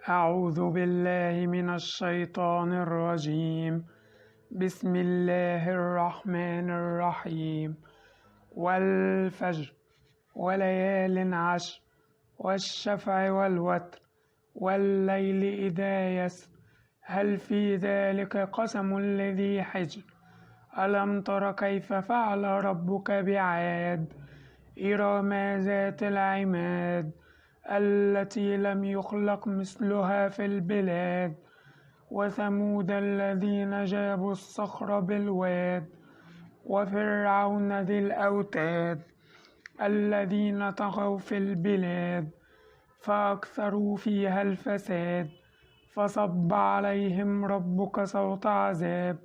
أعوذ بالله من الشيطان الرجيم. بسم الله الرحمن الرحيم. والفجر وليال عشر والشفع والوتر والليل إذا يسر هل في ذلك قسم لذي حجر ألم تر كيف فعل ربك بعاد إرم ذات العماد التي لم يخلق مثلها في البلاد وثمود الذين جابوا الصخر بالواد وفرعون ذي الأوتاد الذين طغوا في البلاد فأكثروا فيها الفساد فصب عليهم ربك صوت عذاب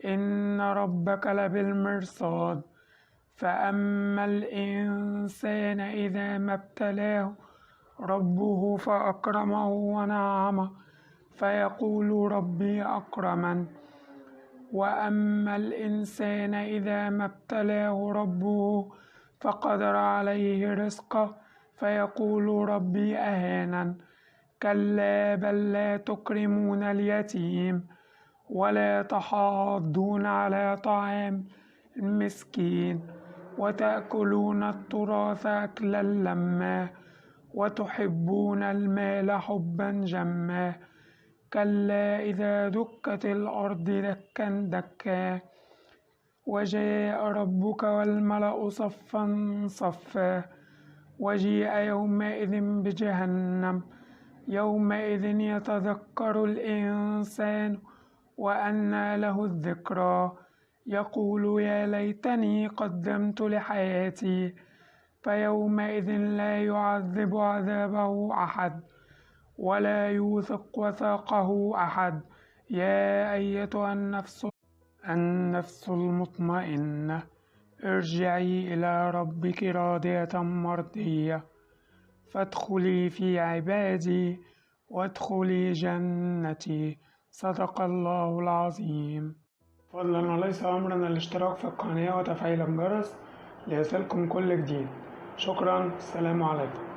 إن ربك لبالمرصاد فأما الإنسان إذا ما ابتلاه ربه فأكرمه ونعمه فيقول ربي أكرمن وأما الإنسان إذا ما ابتلاه ربه فقدر عليه رزقه فيقول ربي أهانن كلا بل لا تكرمون اليتيم ولا تحاضون على طعام المسكين وتأكلون التراث أكلا لما وتحبون المال حبا جما كلا إذا دكت الأرض دكا دكا وجاء ربك والملأ صفا صفا وجيء يومئذ بجهنم يومئذ يتذكر الإنسان وأنى له الذكرى يقول يا ليتني قدمت لحياتي فيومئذ لا يعذب عذابه أحد ولا يوثق وثاقه أحد يا أيتها النفس المطمئنة ارجعي إلى ربك راضية مرضية فادخلي في عبادي وادخلي جنتي. صدق الله العظيم. فضلا وليس أمرا الاشتراك في القناة وتفعيل الجرس ليصلكم كل جديد. شكرا. السلام عليكم.